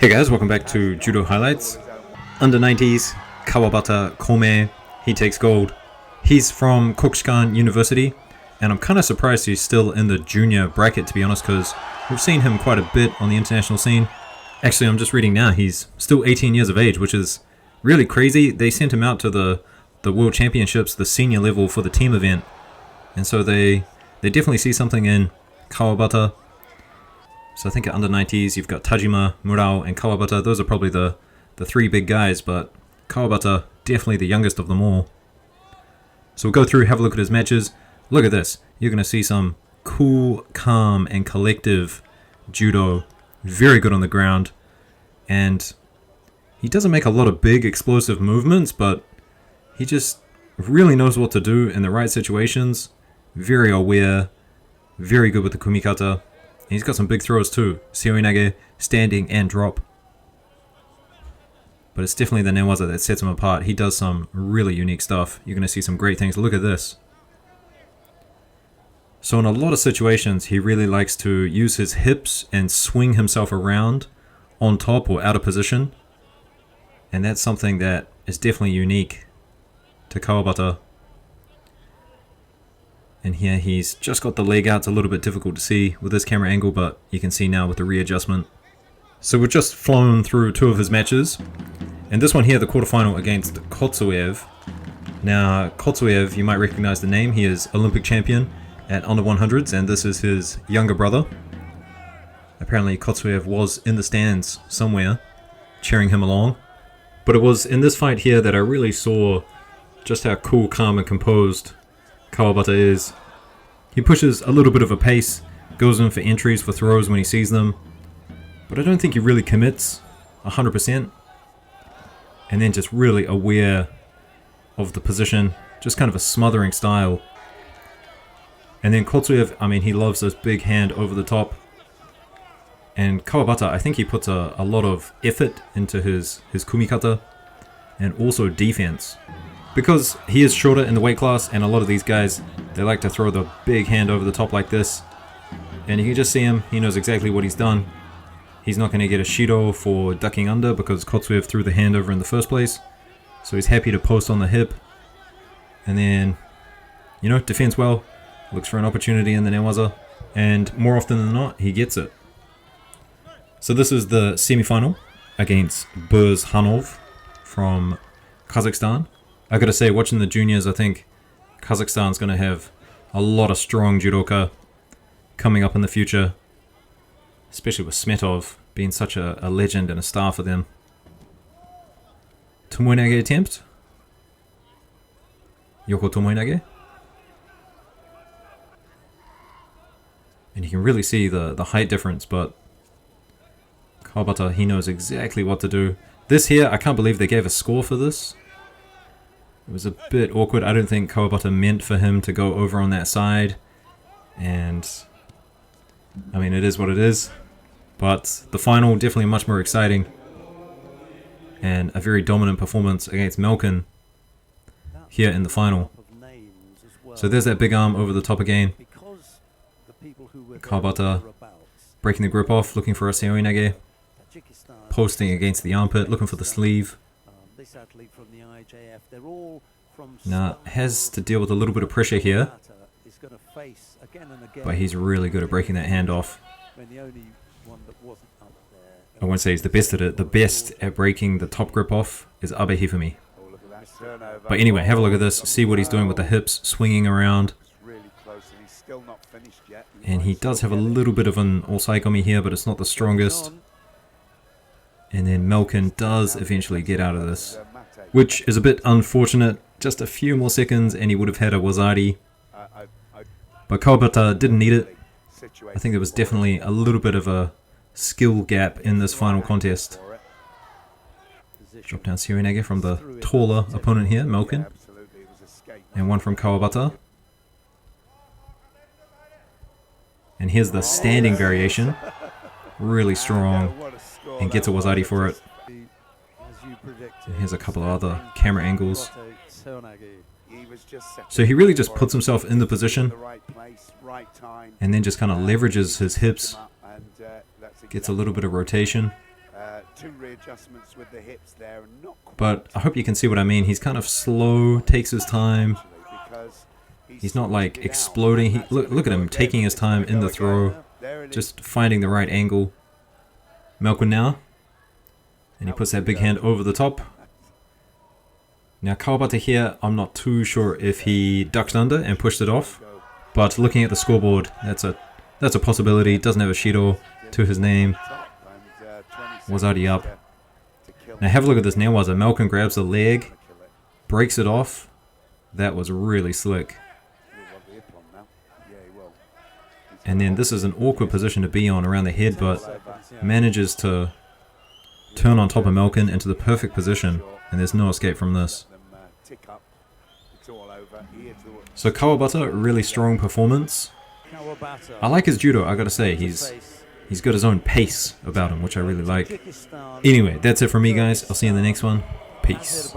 Hey guys, welcome back to Judo Highlights. Under 90s, Kawabata Kome, he takes gold. He's from Kokushikan University, and I'm kind of surprised he's still in the junior bracket, to be honest, because we've seen him quite a bit on the international scene. Actually, I'm just reading now, he's still 18 years of age, which is really crazy. They sent him out to the World Championships, the senior level for the team event, and so they definitely see something in Kawabata. So I think at under 90s, you've got Tajima, Murao, and Kawabata. Those are probably the three big guys, but Kawabata, definitely the youngest of them all. So we'll go through, have a look at his matches. Look at this. You're going to see some cool, calm, and collective judo. Very good on the ground. And he doesn't make a lot of big, explosive movements, but he just really knows what to do in the right situations. Very aware. Very good with the kumikata. He's got some big throws too. Seoinage, standing, and drop. But it's definitely the newaza that sets him apart. He does some really unique stuff. You're going to see some great things. Look at this. So in a lot of situations, he really likes to use his hips and swing himself around on top or out of position. And that's something that is definitely unique to Kawabata. And here he's just got the leg out. It's a little bit difficult to see with this camera angle, but you can see now with the readjustment. So we've just flown through two of his matches. And this one here, the quarterfinal against Kotsuev. Now, Kotsuev, you might recognize the name. He is Olympic champion at under 100s, and this is his younger brother. Apparently, Kotsuev was in the stands somewhere, cheering him along. But it was in this fight here that I really saw just how cool, calm, and composed Kawabata is. He pushes a little bit of a pace, goes in for entries, for throws when he sees them, but I don't think he really commits 100%. And then just really aware of the position, just kind of a smothering style. And then Kotsuev, I mean, he loves this big hand over the top. And Kawabata, I think he puts a lot of effort into his kumikata and also defense. Because he is shorter in the weight class, and a lot of these guys, they like to throw the big hand over the top like this. And you can just see him, he knows exactly what he's done. He's not going to get a Shido for ducking under because Kotsuev threw the hand over in the first place. So he's happy to post on the hip. And then, you know, defends well, looks for an opportunity in the newaza, and more often than not, he gets it. So this is the semifinal against Burzhanov from Kazakhstan. I gotta say, watching the juniors, I think Kazakhstan's gonna have a lot of strong judoka coming up in the future, especially with Smetov being such a legend and a star for them. Tomoinage attempt. Yoko Tomoinage. And you can really see the height difference, but Kawabata, he knows exactly what to do. This here, I can't believe they gave a score for this. It was a bit awkward. I don't think Kawabata meant for him to go over on that side. And, I mean, it is what it is. But the final, definitely much more exciting. And a very dominant performance against Melkin here in the final. So there's that big arm over the top again. Kawabata breaking the grip off, looking for a seoinage. Posting against the armpit, looking for the sleeve. Now, has to deal with a little bit of pressure here, but he's really good at breaking that hand off. I won't say he's the best at it. The best at breaking the top grip off is Abe Hifumi. But anyway, have a look at this. See what he's doing with the hips, swinging around. And he does have a little bit of an osaikomi here, but it's not the strongest. And then Melkin does eventually get out of this, which is a bit unfortunate. Just a few more seconds and he would have had a wazari. But Kawabata didn't need it. I think there was definitely a little bit of a skill gap in this final contest. Drop down seoinage from the taller opponent here, Melkin. And one from Kawabata. And here's the standing variation. Really strong. And gets a wazari for it. And here's a couple of other camera angles. So he really just puts himself in the position and then just kind of leverages his hips, gets a little bit of rotation, Two readjustments with the hips there, and not quite, But I hope you can see what I mean. He's kind of slow, takes his time. because He's not like exploding. Look at him taking his time in the throw, just finding the right angle. Malcolm now. And he puts that big hand over the top. Now Kawabata here, I'm not too sure if he ducked under and pushed it off. But looking at the scoreboard, that's a possibility. Doesn't have a Shido to his name. Was already up. Now have a look at this nearwaza. Malcolm grabs the leg, breaks it off. That was really slick. And then this is an awkward position to be on around the head, but manages to turn on top of Malcolm into the perfect position, and there's no escape from this. So Kawabata, really strong performance. I like his judo, I gotta say. He's got his own pace about him, which I really like. Anyway, that's it from me, guys. I'll see you in the next one. Peace.